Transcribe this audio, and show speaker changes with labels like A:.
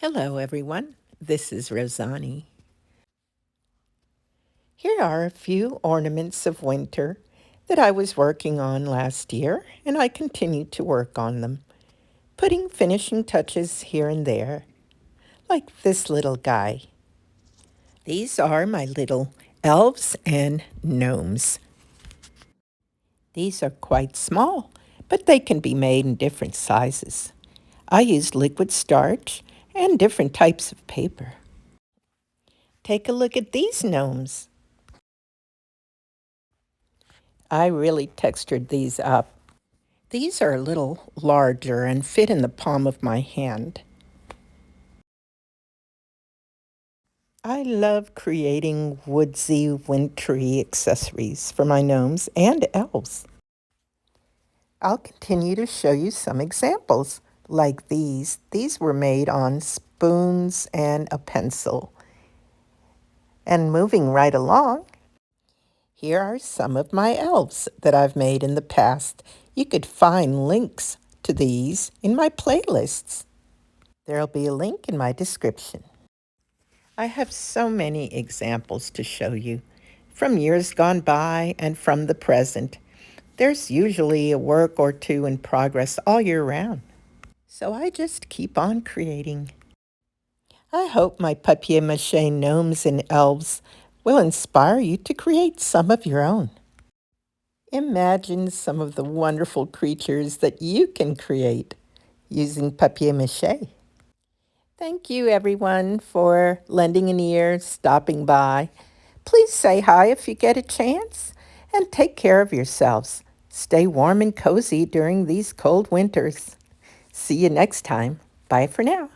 A: Hello, everyone. This is Rozani. Here are a few ornaments of winter that I was working on last year, and I continue to work on them, putting finishing touches here and there, like this little guy. These are my little elves and gnomes. These are quite small, but they can be made in different sizes. I used liquid starch and different types of paper. Take a look at these gnomes. I really textured these up. These are a little larger and fit in the palm of my hand. I love creating woodsy, wintry accessories for my gnomes and elves. I'll continue to show you some examples like these. These were made on spoons and a pencil. And moving right along, here are some of my elves that I've made in the past. You could find links to these in my playlists. There'll be a link in my description. I have so many examples to show you, from years gone by and from the present. There's usually a work or two in progress all year round. So I just keep on creating. I hope my papier mâché gnomes and elves will inspire you to create some of your own. Imagine some of the wonderful creatures that you can create using papier mâché. Thank you, everyone, for lending an ear, stopping by. Please say hi if you get a chance, and take care of yourselves. Stay warm and cozy during these cold winters. See you next time. Bye for now.